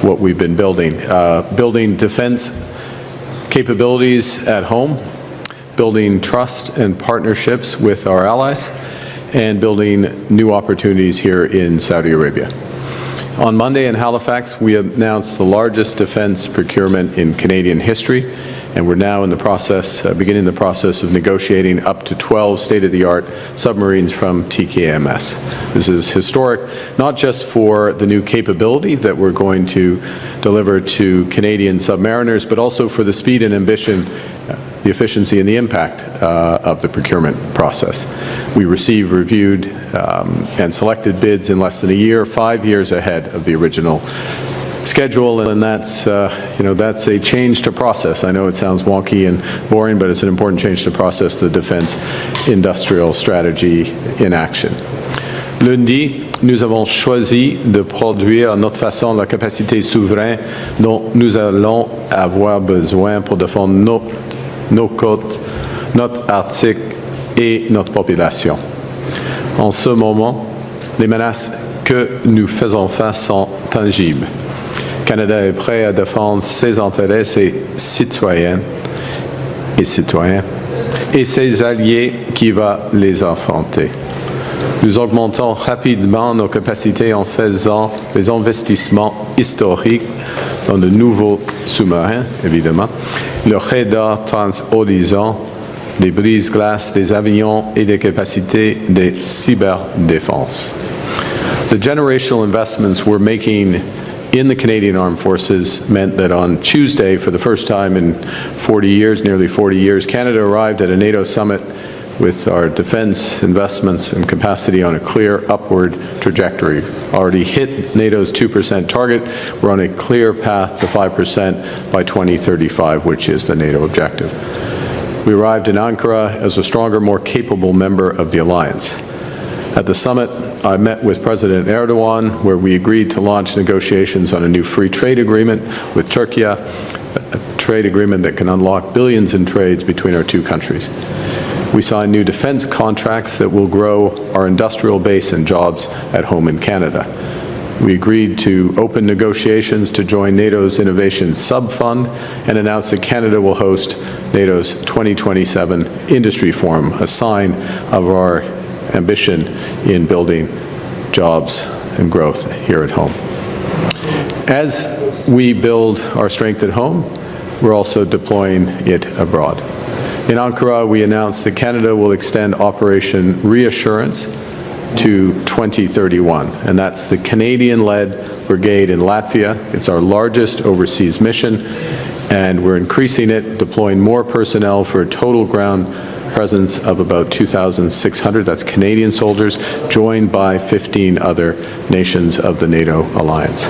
what we've been building. Building defense capabilities at home, building trust and partnerships with our allies, and building new opportunities here in Saudi Arabia. On Monday in Halifax, we announced the largest defense procurement in Canadian history, and we're now in the process, beginning the process of negotiating up to 12 state-of-the-art submarines from TKMS. This is historic, not just for the new capability that we're going to deliver to Canadian submariners, but also for the speed and ambition, the efficiency and the impact of the procurement process. We received, reviewed, and selected bids in less than a year, 5 years ahead of the original schedule, and that's that's a change to process. I know it sounds wonky and boring, but it's an important change to process the defense industrial strategy in action. Lundi, nous avons choisi de produire à notre façon la capacité souveraine dont nous allons avoir besoin pour défendre nos côtes, notre Arctique et notre population. En ce moment, les menaces que nous faisons face sont tangibles. Le Canada est prêt à défendre ses intérêts, ses citoyennes et citoyens, et ses alliés qui vont les affronter. Nous augmentons rapidement nos capacités en faisant des investissements historiques dans de nouveaux sous-marins, évidemment, le radar trans-horizon, des brise-glaces, des avions et des capacités de cyberdéfense. The generational investments we're making in the Canadian Armed Forces meant that on Tuesday, for the first time in 40 years, nearly 40 years, Canada arrived at a NATO summit with our defense investments and capacity on a clear upward trajectory. Already hit NATO's 2% target. We're on a clear path to 5% by 2035, which is the NATO objective. We arrived in Ankara as a stronger, more capable member of the alliance. At the summit, I met with President Erdogan, where we agreed to launch negotiations on a new free trade agreement with Turkey, a trade agreement that can unlock billions in trades between our two countries. We signed new defense contracts that will grow our industrial base and jobs at home in Canada. We agreed to open negotiations to join NATO's Innovation Sub-Fund and announced that Canada will host NATO's 2027 Industry Forum, a sign of our ambition in building jobs and growth here at home. As we build our strength at home, we're also deploying it abroad. In Ankara, we announced that Canada will extend Operation Reassurance to 2031, and that's the Canadian-led brigade in Latvia. It's our largest overseas mission, and we're increasing it, deploying more personnel for a total ground presence of about 2,600, that's Canadian soldiers, joined by 15 other nations of the NATO alliance.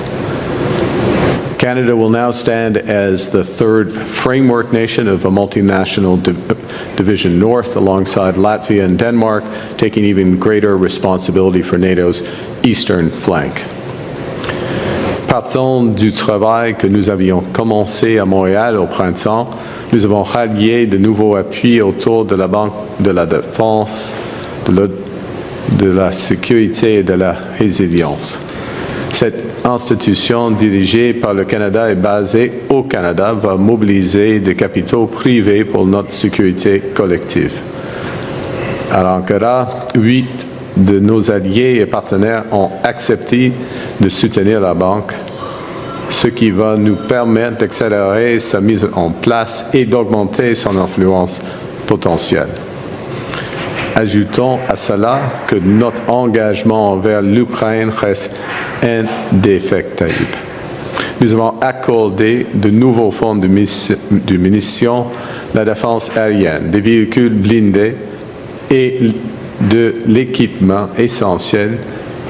Canada will now stand as the third framework nation of a multinational Division North alongside Latvia and Denmark, taking even greater responsibility for NATO's eastern flank. Partant du travail que nous avions commencé à Montréal au printemps, nous avons rallié de nouveaux appuis autour de la Banque de la Défense, de la Sécurité et de la Résilience. Cette institution dirigée par le Canada et basée au Canada va mobiliser des capitaux privés pour notre sécurité collective. À Ankara, 8 de nos alliés et partenaires ont accepté de soutenir la banque, ce qui va nous permettre d'accélérer sa mise en place et d'augmenter son influence potentielle. Ajoutons à cela que notre engagement envers l'Ukraine reste indéfectible. Nous avons accordé de nouveaux fonds de munitions, la défense aérienne, des véhicules blindés et de l'équipement essentiel,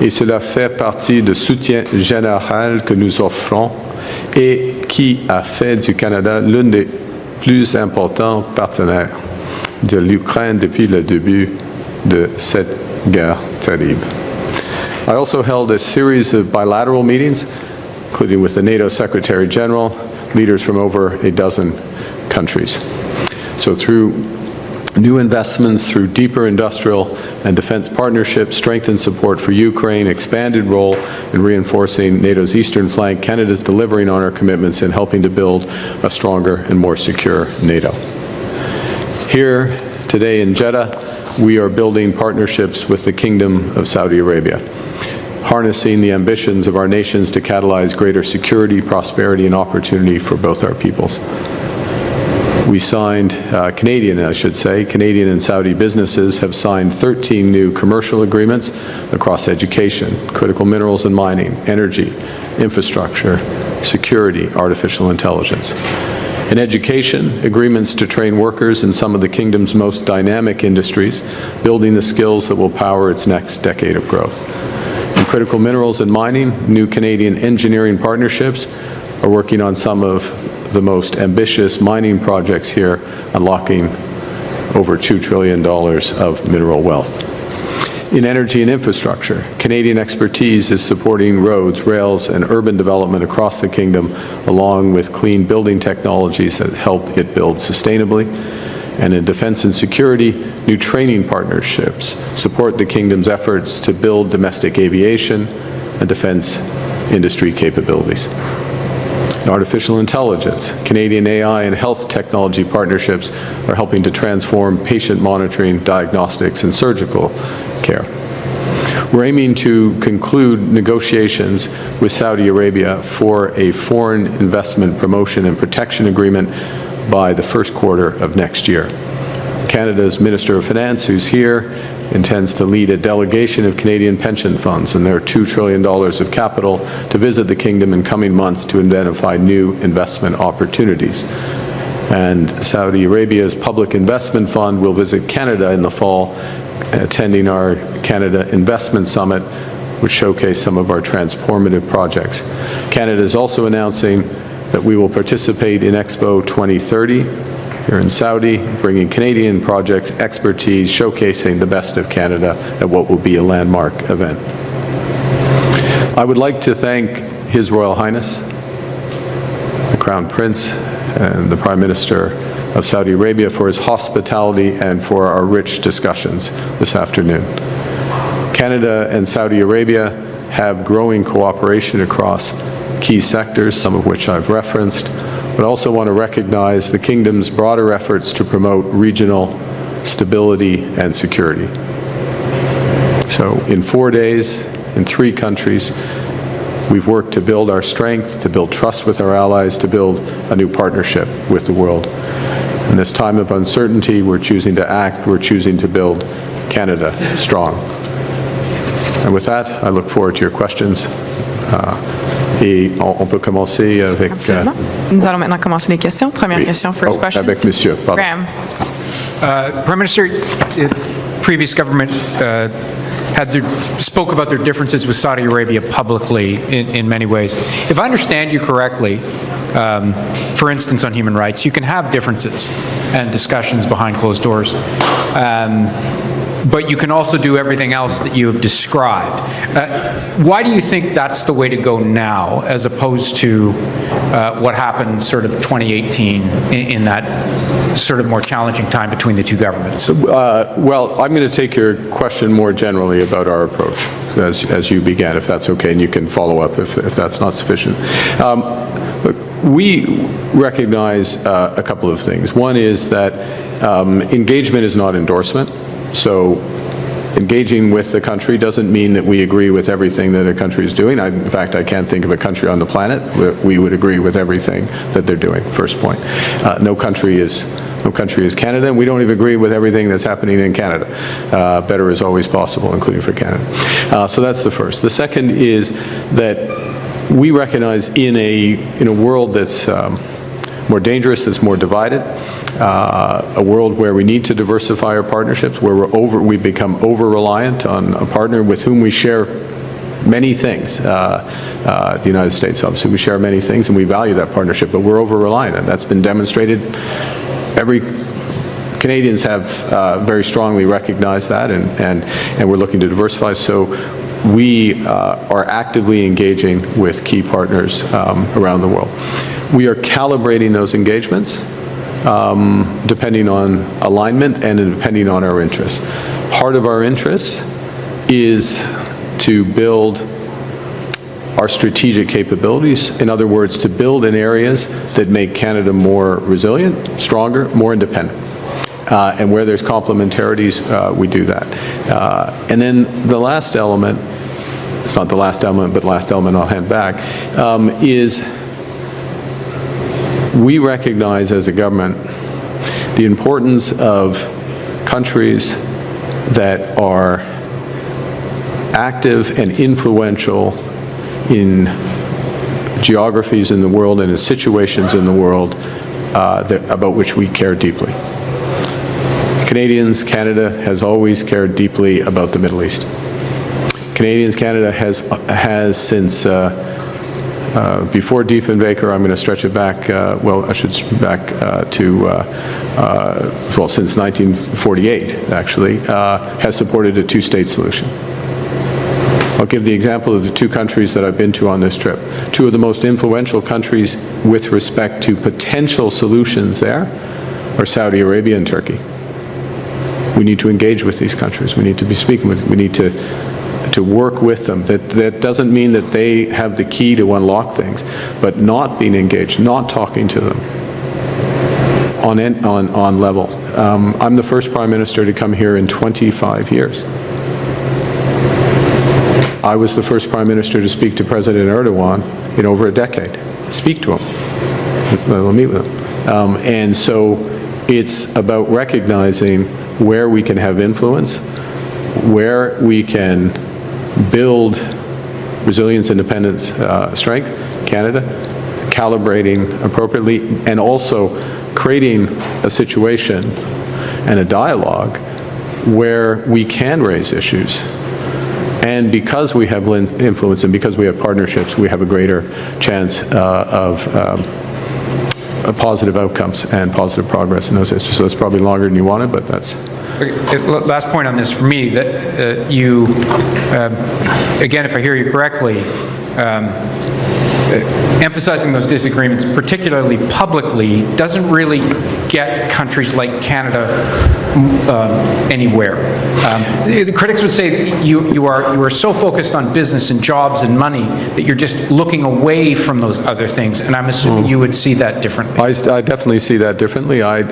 et cela fait partie du soutien général que nous offrons et qui a fait du Canada l'un des plus importants partenaires de l'Ukraine depuis le début de cette guerre terrible. I also held a series of bilateral meetings, including with the NATO Secretary General, leaders from over a dozen countries. So through New investments through deeper industrial and defense partnerships, strengthened support for Ukraine, expanded role in reinforcing NATO's eastern flank. Canada's delivering on our commitments and helping to build a stronger and more secure NATO. Here today in Jeddah, we are building partnerships with the Kingdom of Saudi Arabia, harnessing the ambitions of our nations to catalyze greater security, prosperity, and opportunity for both our peoples. We signed, Canadian and Saudi businesses have signed 13 new commercial agreements across education, critical minerals and mining, energy, infrastructure, security, artificial intelligence. In education, agreements to train workers in some of the Kingdom's most dynamic industries, building the skills that will power its next decade of growth. In critical minerals and mining, new Canadian engineering partnerships are working on some of the most ambitious mining projects here, unlocking over $2 trillion of mineral wealth. In energy and infrastructure, Canadian expertise is supporting roads, rails, and urban development across the Kingdom, along with clean building technologies that help it build sustainably. And in defense and security, new training partnerships support the Kingdom's efforts to build domestic aviation and defense industry capabilities. In artificial intelligence, Canadian AI and health technology partnerships are helping to transform patient monitoring, diagnostics, and surgical care. We're aiming to conclude negotiations with Saudi Arabia for a foreign investment promotion and protection agreement by the first quarter of next year. Canada's Minister of Finance, who's here, intends to lead a delegation of Canadian pension funds and their $2 trillion of capital to visit the Kingdom in coming months to identify new investment opportunities. And Saudi Arabia's Public Investment Fund will visit Canada in the fall, attending our Canada Investment Summit, which showcase some of our transformative projects. Canada is also announcing that we will participate in Expo 2030 here in Saudi, bringing Canadian projects, expertise, showcasing the best of Canada at what will be a landmark event. I would like to thank His Royal Highness, the Crown Prince, and the Prime Minister of Saudi Arabia for his hospitality and for our rich discussions this afternoon. Canada and Saudi Arabia have growing cooperation across key sectors, some of which I've referenced, but I also want to recognize the Kingdom's broader efforts to promote regional stability and security. So in 4 days, in 3 countries, we've worked to build our strength, to build trust with our allies, to build a new partnership with the world. In this time of uncertainty, we're choosing to act, we're choosing to build Canada strong. And with that, I look forward to your questions. Et on peut commencer avec... Absolument. Nous allons maintenant commencer les questions. Première question, first question. Avec monsieur, pardon. Graham. Prime Minister, the previous government spoke about their differences with Saudi Arabia publicly in many ways. If I understand you correctly, for instance, on human rights, you can have differences and discussions behind closed doors. But you can also do everything else that you have described. Why do you think that's the way to go now, as opposed to what happened sort of 2018 in that sort of more challenging time between the two governments? Well, I'm going to take your question more generally about our approach, as you began, if that's okay, and you can follow up if that's not sufficient. Look, we recognize a couple of things. One is that engagement is not endorsement. So engaging with the country doesn't mean that we agree with everything that a country is doing. In fact, I can't think of a country on the planet that we would agree with everything that they're doing, first point. No country is Canada, and we don't even agree with everything that's happening in Canada. Better is always possible, including for Canada. So that's the first. The second is that we recognize in a world that's more dangerous, that's more divided, a world where we need to diversify our partnerships, where we've become over-reliant on a partner with whom we share many things. The United States, obviously, we share many things, and we value that partnership, but we're over-reliant, and that's been demonstrated. Canadians have very strongly recognized that, and we're looking to diversify. So we are actively engaging with key partners around the world. We are calibrating those engagements depending on alignment and depending on our interests. Part of our interests is to build our strategic capabilities. In other words, to build in areas that make Canada more resilient, stronger, more independent. And where there's complementarities, we do that. And then the last element, it's not the last element, but the last element I'll hand back, is we recognize as a government the importance of countries that are active and influential in geographies in the world and in situations in the world about which we care deeply. Canadians, Canada has always cared deeply about the Middle East. Canada has since before Diefenbaker, I'm going to stretch it back, since 1948, actually, has supported a two-state solution. I'll give the example of the two countries that I've been to on this trip. Two of the most influential countries with respect to potential solutions there are Saudi Arabia and Turkey. We need to engage with these countries. We need to be speaking with them. We need to work with them. That doesn't mean that they have the key to unlock things, but not being engaged, not talking to them on level. I'm the first Prime Minister to come here in 25 years. I was the first Prime Minister to speak to President Erdogan in over a decade. Speak to him. We'll meet with him. And so it's about recognizing where we can have influence, where we can build resilience, independence, strength, Canada, calibrating appropriately, and also creating a situation and a dialogue where we can raise issues. And because we have influence and because we have partnerships, we have a greater chance of positive outcomes and positive progress in those issues. So it's probably longer than you wanted, but that's... Last point on this for me, that you, again, if I hear you correctly, emphasizing those disagreements, particularly publicly, doesn't really get countries like Canada anywhere. The critics would say you are so focused on business and jobs and money that you're just looking away from those other things, and I'm assuming you would see that differently. I definitely see that differently. I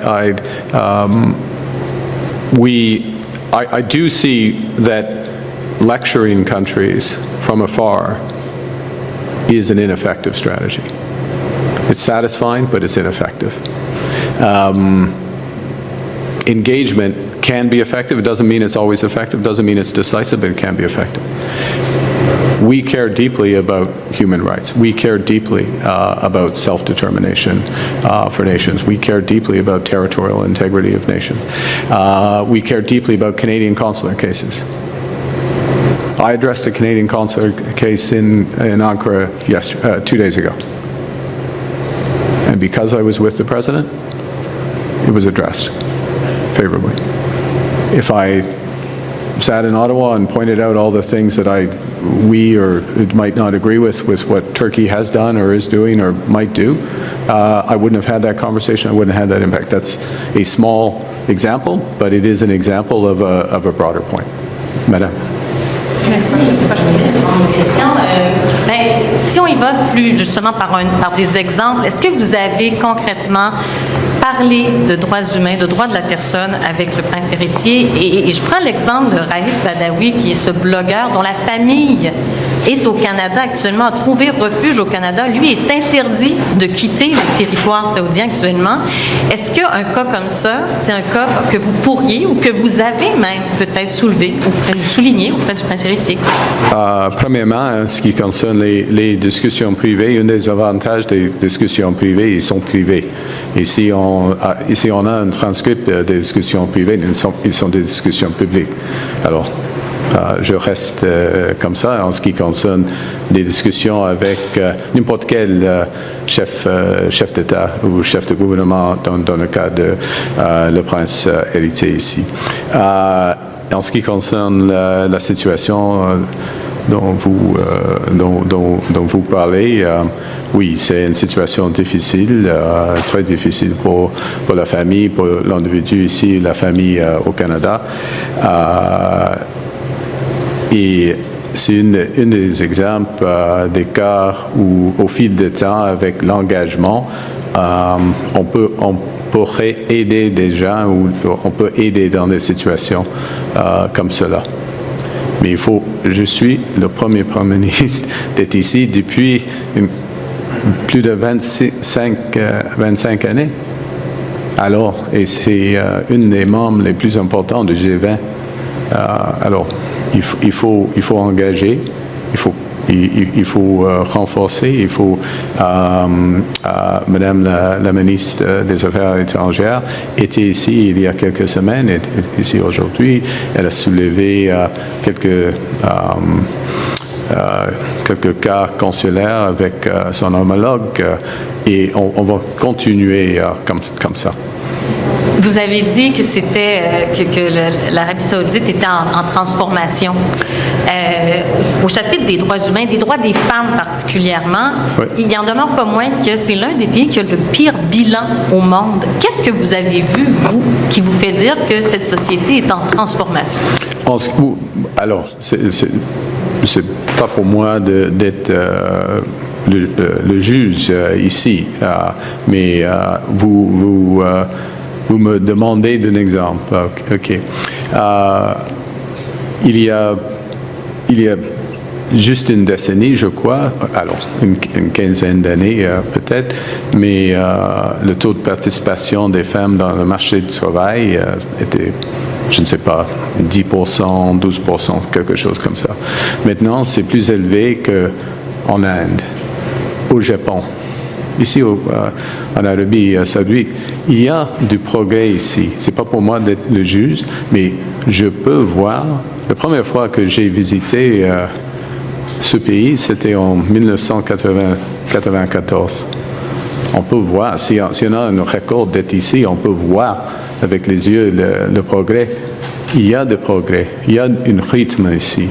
do see that lecturing countries from afar is an ineffective strategy. It's satisfying, but it's ineffective. Engagement can be effective. It doesn't mean it's always effective. It doesn't mean it's decisive, but it can be effective. We care deeply about human rights. We care deeply about self-determination for nations. We care deeply about territorial integrity of nations. We care deeply about Canadian consular cases. I addressed a Canadian consular case in Ankara 2 days ago. And because I was with the President, it was addressed favorably. If I sat in Ottawa and pointed out all the things that we might not agree with what Turkey has done or is doing or might do, I wouldn't have had that conversation. I wouldn't have had that impact. That's a small example, but it is an example of a broader point. Madame. Si on y va plus justement par des exemples, est-ce que vous avez concrètement parlé de droits humains, de droits de la personne avec le prince héritier? Et je prends l'exemple de Raif Badawi, qui est ce blogueur dont la famille est au Canada actuellement, a trouvé refuge au Canada. Lui est interdit de quitter le territoire saoudien actuellement. Est-ce qu'un cas comme ça, c'est un cas que vous pourriez ou que vous avez même peut-être souligné auprès du prince héritier? Premièrement, en ce qui concerne les discussions privées, un des avantages des discussions privées, ils sont privés. Ici, on a un transcript des discussions privées, ils sont des discussions publiques. Alors, je reste comme ça en ce qui concerne des discussions avec n'importe quel chef d'État ou chef de gouvernement dans le cas de le prince héritier ici. En ce qui concerne la situation dont vous parlez, oui, c'est une situation difficile, très difficile pour la famille, pour l'individu ici, la famille au Canada. Et c'est une des exemples des cas où, au fil du temps, avec l'engagement, on pourrait aider des gens ou on peut aider dans des situations comme cela. Mais je suis le premier Prime ministre d'être ici depuis plus de 25 années. Alors, et c'est une des membres les plus importants du G20. Alors, il faut engager, il faut renforcer, il faut, Madame la ministre des Affaires étrangères était ici il y a quelques semaines, est ici aujourd'hui, elle a soulevé quelques cas consulaires avec son homologue et on va continuer comme ça. Vous avez dit que l'Arabie saoudite était en transformation. Au chapitre des droits humains, des droits des femmes particulièrement, oui. Il n'en demeure pas moins que c'est l'un des pays qui a le pire bilan au monde. Qu'est-ce que vous avez vu, vous, qui vous fait dire que cette société est en transformation? Alors, c'est pas pour moi d'être le juge ici, mais vous me demandez d'un exemple. OK. Il y a juste une décennie, je crois, alors une quinzaine d'années peut-être, mais le taux de participation des femmes dans le marché du travail était, je ne sais pas, 10%, 12%, quelque chose comme ça. Maintenant, c'est plus élevé qu'en Inde, au Japon. Ici, en Arabie saoudite, il y a du progrès ici. Ce n'est pas pour moi d'être le juge, mais je peux voir. La première fois que j'ai visité ce pays, c'était en 1994. On peut voir, si on a un record d'être ici, on peut voir avec les yeux le progrès. Il y a de progrès, il y a un rythme ici,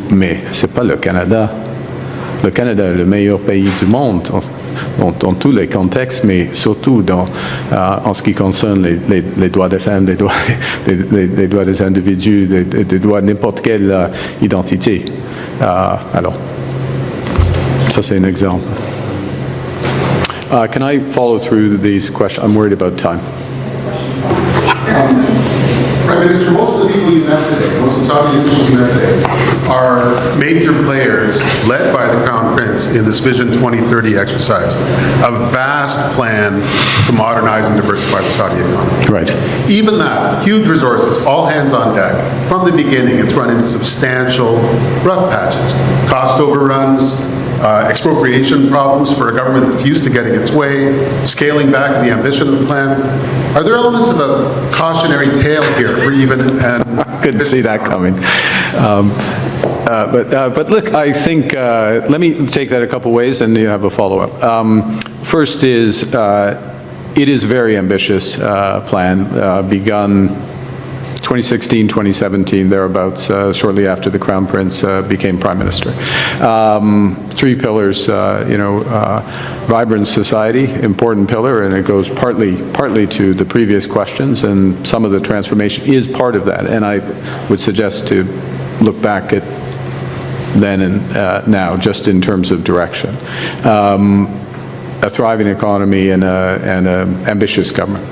mais ce n'est pas le Canada. Le Canada est le meilleur pays du monde dans tous les contextes, mais surtout en ce qui concerne les droits des femmes, les droits des individus, les droits de n'importe quelle identité. Alors, ça c'est un exemple. Can I follow through these questions? I'm worried about time. Prime Minister, most of the people you met today, most of the Saudi officials you met today, are major players led by the Crown Prince in this Vision 2030 exercise, a vast plan to modernize and diversify the Saudi economy. Right. Even that, huge resources, all hands on deck. From the beginning, it's run into substantial rough patches, cost overruns, expropriation problems for a government that's used to getting its way, scaling back the ambition of the plan. Are there elements of a cautionary tale here for even... Couldn't see that coming. But look, I think, let me take that a couple ways and you have a follow-up. First is, it is a very ambitious plan, begun 2016, 2017, thereabouts, shortly after the Crown Prince became Prime Minister. 3 pillars, vibrant society, important pillar, and it goes partly to the previous questions, and some of the transformation is part of that. And I would suggest to look back at then and now, just in terms of direction. A thriving economy and an ambitious government.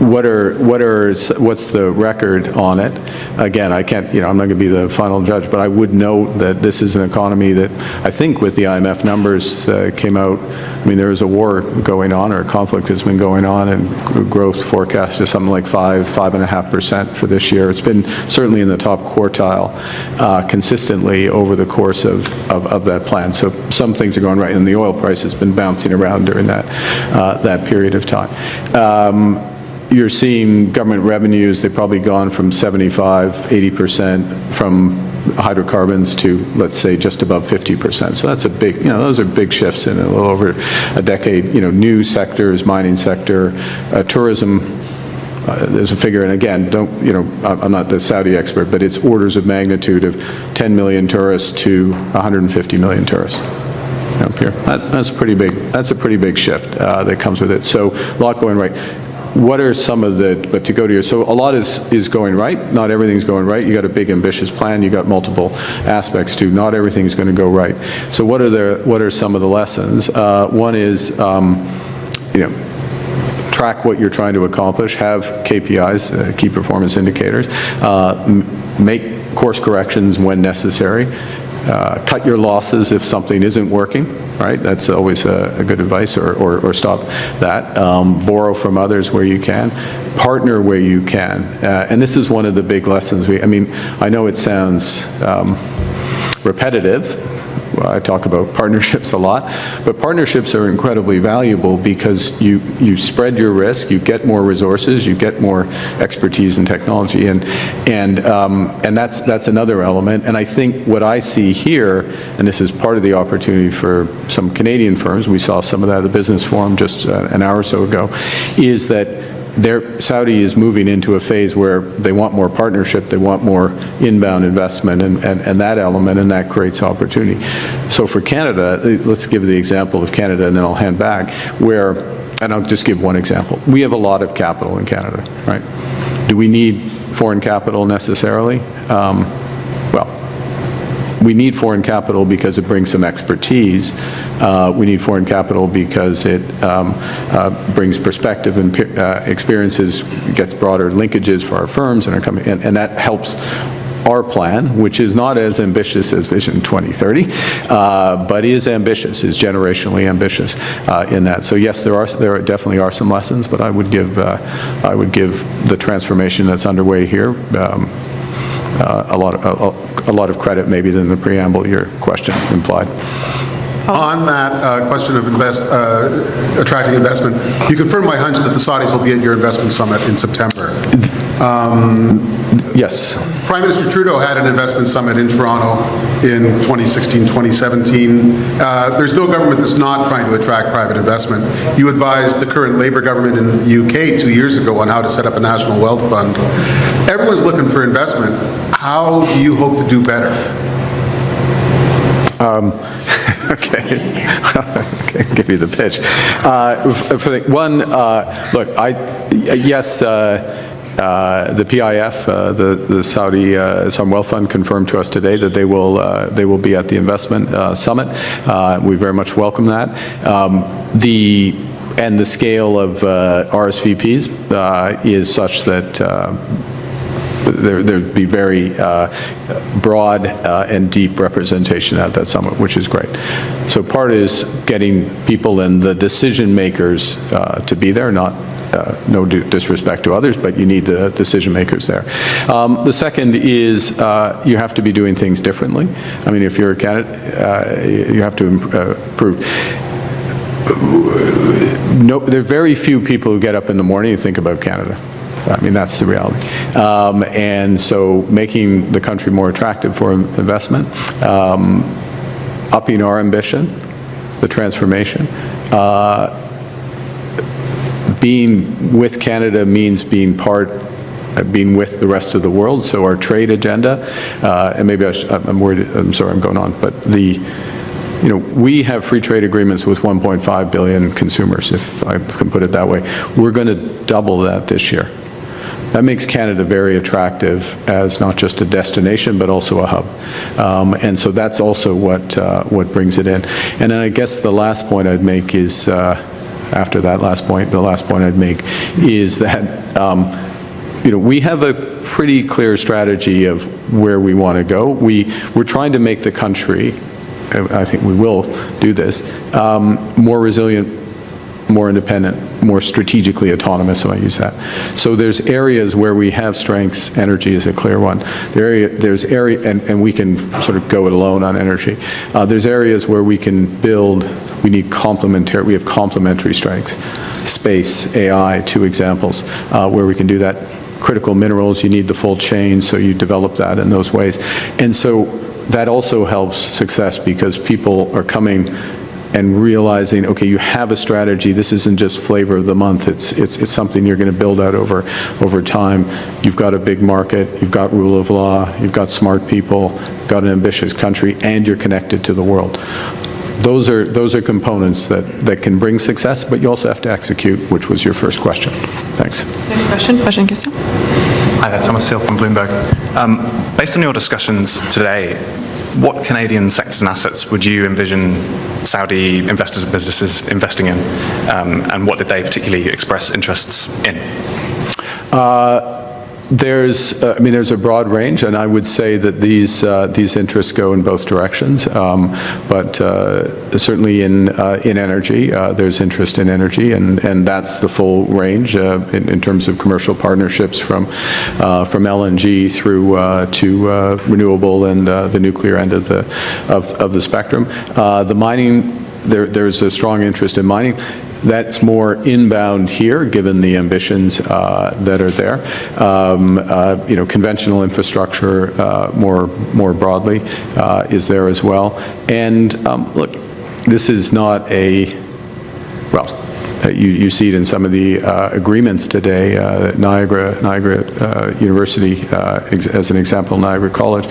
What's the record on it? Again, I can't, I'm not going to be the final judge, but I would note that this is an economy that I think with the IMF numbers came out, I mean, there is a war going on, or a conflict has been going on, and growth forecast is something like 5.5% for this year. It's been certainly in the top quartile consistently over the course of that plan. So some things are going right, and the oil price has been bouncing around during that period of time. You're seeing government revenues, they've probably gone from 75, 80% from hydrocarbons to, let's say, just above 50%. So that's a big, those are big shifts in a little over a decade. New sectors, mining sector, tourism there's a figure, and again, I'm not the Saudi expert, but it's orders of magnitude of 10 million tourists to 150 million tourists up here. That's pretty big. That's a pretty big shift that comes with it. So a lot going right. What are some of the, so a lot is going right. Not everything's going right. You got a big ambitious plan. You got multiple aspects too. Not everything's going to go right. So what are some of the lessons? One is, track what you're trying to accomplish, have KPIs, key performance indicators, make course corrections when necessary, cut your losses if something isn't working, right? That's always a good advice, or stop that. Borrow from others where you can. Partner where you can. And this is one of the big lessons. I know it sounds repetitive. I talk about partnerships a lot, but partnerships are incredibly valuable because you spread your risk, you get more resources, you get more expertise and technology, and that's another element. And I think what I see here, and this is part of the opportunity for some Canadian firms, we saw some of that at the Business Forum just an hour or so ago, is that Saudi is moving into a phase where they want more partnership, they want more inbound investment, and that element, and that creates opportunity. So for Canada, let's give the example of Canada, and then I'll hand back, and I'll just give one example. We have a lot of capital in Canada, right? Do we need foreign capital necessarily? We need foreign capital because it brings some expertise. We need foreign capital because it brings perspective and experiences, gets broader linkages for our firms and and that helps our plan, which is not as ambitious as Vision 2030, but is ambitious, is generationally ambitious in that. So yes, there definitely are some lessons, but I would give the transformation that's underway here a lot of credit maybe than the preamble your question implied. On that question of attracting investment, you confirm my hunch that the Saudis will be at your investment summit in September. Yes. Prime Minister Trudeau had an investment summit in Toronto in 2016, 2017. There's no government that's not trying to attract private investment. You advised the current Labour government in the UK 2 years ago on how to set up a national wealth fund. Everyone's looking for investment. How do you hope to do better? Okay, give you the pitch. Yes, the PIF, the Saudi Sovereign Wealth Fund, confirmed to us today that they will be at the investment summit. We very much welcome that. The scale of RSVPs is such that there'd be very broad and deep representation at that summit, which is great. So part is getting people and the decision makers to be there, not no disrespect to others, but you need the decision makers there. The second is you have to be doing things differently. If you're a candidate, you have to improve. There are very few people who get up in the morning and think about Canada. That's the reality. And so making the country more attractive for investment, upping our ambition, the transformation. Being with Canada means being with the rest of the world, so our trade agenda, and maybe I'm worried, I'm sorry I'm going on, but we have free trade agreements with 1.5 billion consumers, if I can put it that way. We're going to double that this year. That makes Canada very attractive as not just a destination, but also a hub. And so that's also what brings it in. And then I guess the last point I'd make is, after that last point, the last point I'd make is that, we have a pretty clear strategy of where we want to go. We're trying to make the country, I think we will do this, more resilient, more independent, more strategically autonomous, so I use that. So there's areas where we have strengths. Energy is a clear one. There's area, and we can sort of go it alone on energy. There's areas where we can build, we have complementary strengths. Space, AI, two examples where we can do that. Critical minerals, you need the full chain, so you develop that in those ways. And so that also helps success because people are coming and realizing, okay, you have a strategy. This isn't just flavor of the month. It's something you're going to build out over time. You've got a big market. You've got rule of law. You've got smart people. You've got an ambitious country, and you're connected to the world. Those are components that can bring success, but you also have to execute, which was your first question. Thanks. Next question. Prochaine question. Hi there, Thomas Seal from Bloomberg. Based on your discussions today, what Canadian sectors and assets would you envision Saudi investors and businesses investing in, and what did they particularly express interests in? There's a broad range, and I would say that these interests go in both directions. But certainly in energy, there's interest in energy, and that's the full range in terms of commercial partnerships from LNG through to renewable and the nuclear end of the spectrum. The mining, there's a strong interest in mining. That's more inbound here, given the ambitions that are there. Conventional infrastructure more broadly is there as well. And look, this is not you see it in some of the agreements today. Niagara University, as an example, Niagara College.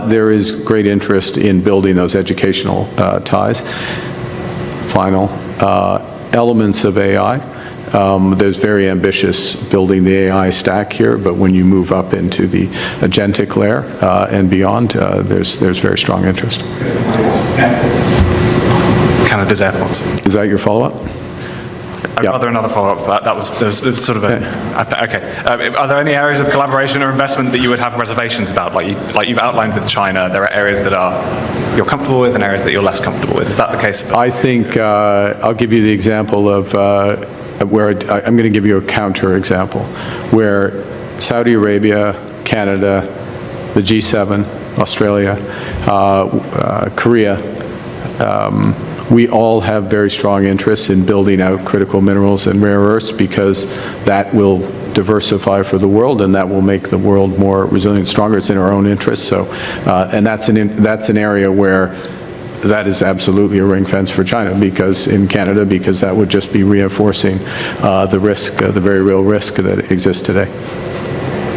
There is great interest in building those educational ties. Final. Elements of AI. There's very ambitious building the AI stack here, but when you move up into the agentic layer and beyond, there's very strong interest. Canada's airports. Is that your follow-up? I'd rather another follow-up, but that was sort of a... Okay. Are there any areas of collaboration or investment that you would have reservations about? Like you've outlined with China, there are areas that you're comfortable with and areas that you're less comfortable with. Is that the case? I think I'll give you the example of where I'm going to give you a counter example, where Saudi Arabia, Canada, the G7, Australia, Korea, we all have very strong interests in building out critical minerals and rare earths, because that will diversify for the world, and that will make the world more resilient, stronger. It's in our own interest. So, and that's an area where that is absolutely a ring fence for China, because in Canada, because that would just be reinforcing the risk, the very real risk that exists today.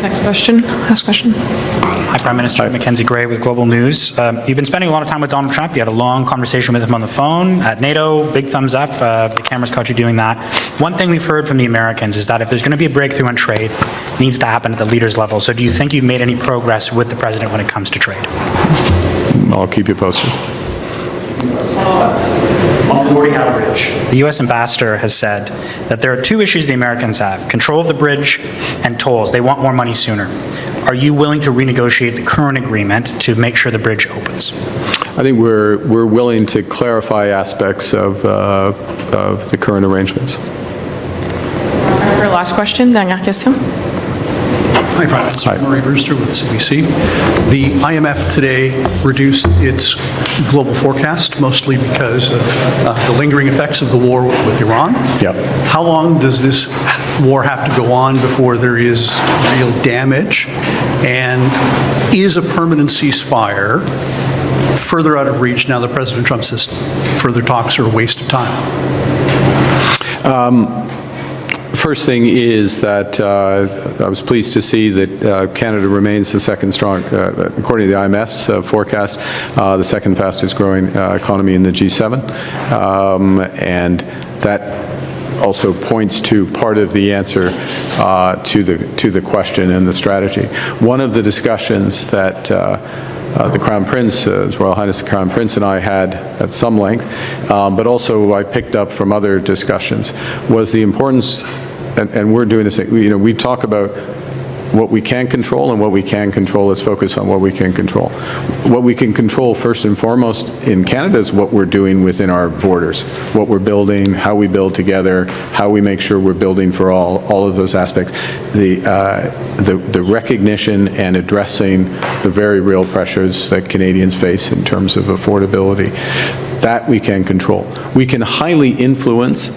Next question. Last question. Hi, Prime Minister. Mackenzie Gray with Global News. You've been spending a lot of time with Donald Trump. You had a long conversation with him on the phone at NATO. Big thumbs up. The cameras caught you doing that. One thing we've heard from the Americans is that if there's going to be a breakthrough on trade, it needs to happen at the leaders level. So do you think you've made any progress with the president when it comes to trade? I'll keep you posted. On the boarding out bridge, the U.S. ambassador has said that there are two issues the Americans have: control of the bridge and tolls. They want more money sooner. Are you willing to renegotiate the current agreement to make sure the bridge opens? I think we're willing to clarify aspects of the current arrangements. Our last question. Dernière question. Hi, Prime Minister. Murray Brewster with CBC. The IMF today reduced its global forecast, mostly because of the lingering effects of the war with Iran. Yep. How long does this war have to go on before there is real damage? And is a permanent ceasefire further out of reach now that President Trump says further talks are a waste of time? First thing is that I was pleased to see that Canada remains the second strong, according to the IMF's forecast, the second fastest growing economy in the G7. And that also points to part of the answer to the question and the strategy. One of the discussions that the Crown Prince, His Royal Highness the Crown Prince and I had at some length, but also I picked up from other discussions, was the importance, and we're doing this, we talk about what we can control and what we can control. Let's focus on what we can control. What we can control first and foremost in Canada is what we're doing within our borders, what we're building, how we build together, how we make sure we're building for all of those aspects. The recognition and addressing the very real pressures that Canadians face in terms of affordability, that we can control. We can highly influence,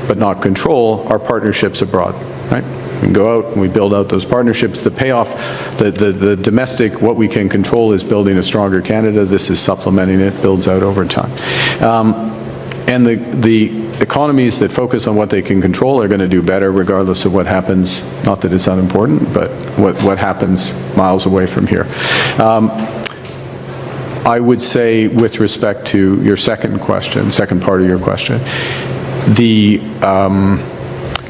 but not control, our partnerships abroad, right? We can go out and we build out those partnerships. The payoff, the domestic, what we can control is building a stronger Canada. This is supplementing it, builds out over time. And the economies that focus on what they can control are going to do better regardless of what happens, not that it's unimportant, but what happens miles away from here. I would say with respect to your second part of your question, the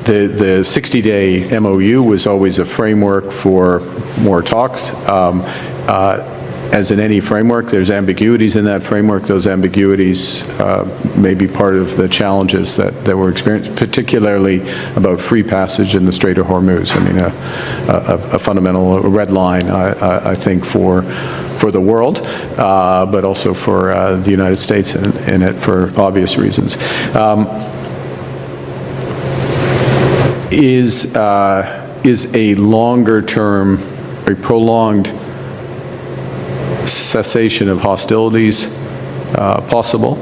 60-day MOU was always a framework for more talks. As in any framework, there's ambiguities in that framework. Those ambiguities may be part of the challenges that we're experiencing, particularly about free passage in the Strait of Hormuz. I mean, a fundamental red line, I think, for the world, but also for the United States in it for obvious reasons. Is a longer-term, a prolonged cessation of hostilities possible,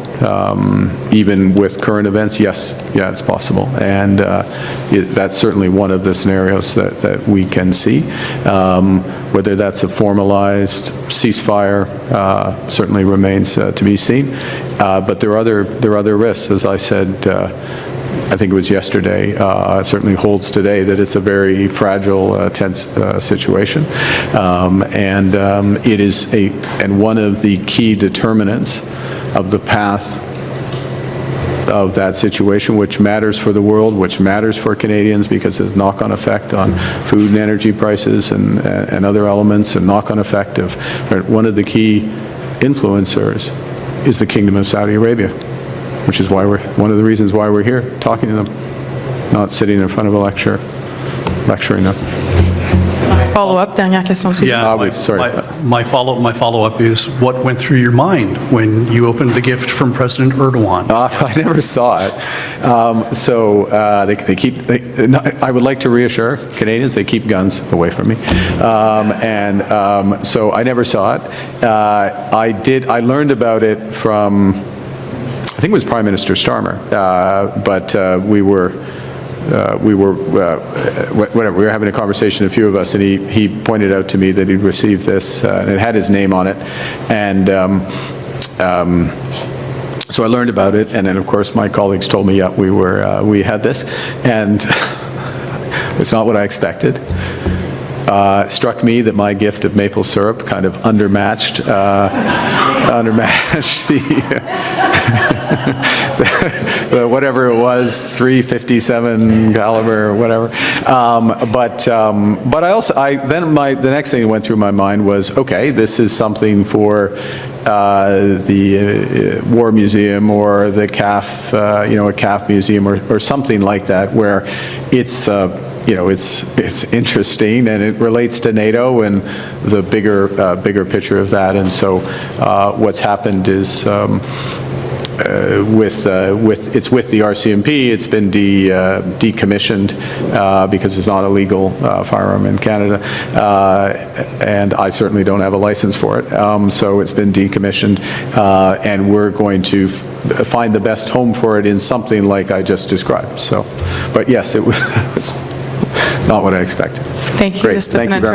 even with current events? Yes, yeah, it's possible, and that's certainly one of the scenarios that we can see. Whether that's a formalized ceasefire certainly remains to be seen, but there are other risks, as I said. I think it was yesterday, it certainly holds today, that it's a very fragile, tense situation. And it is one of the key determinants of the path of that situation, which matters for the world, which matters for Canadians because there's knock-on effect on food and energy prices and other elements, and knock-on effect of one of the key influencers is the Kingdom of Saudi Arabia, which is why one of the reasons why we're here talking to them, not sitting in front of a lecturing them. Follow-up, dernière question aussi. Yeah, sorry. my follow-up is, what went through your mind when you opened the gift from President Erdogan? I never saw it. I would like to reassure Canadians, they keep guns away from me. So I never saw it. I learned about it from, I think it was Prime Minister Starmer, but we were having a conversation, a few of us, and he pointed out to me that he'd received this, and it had his name on it, and so I learned about it, and then of course my colleagues told me, yeah, we had this, and it's not what I expected. It struck me that my gift of maple syrup kind of undermatched the whatever it was, .357 caliber or whatever. But the next thing that went through my mind was, okay, this is something for the War Museum or the CAF, a CAF museum or something like that, where it's it's interesting and it relates to NATO and the bigger picture of that. And so what's happened is with the RCMP, it's been decommissioned because it's not a legal firearm in Canada, and I certainly don't have a license for it. So it's been decommissioned, and we're going to find the best home for it in something like I just described. So, but yes, it was not what I expected. Thank you. Great. This Thank you very much.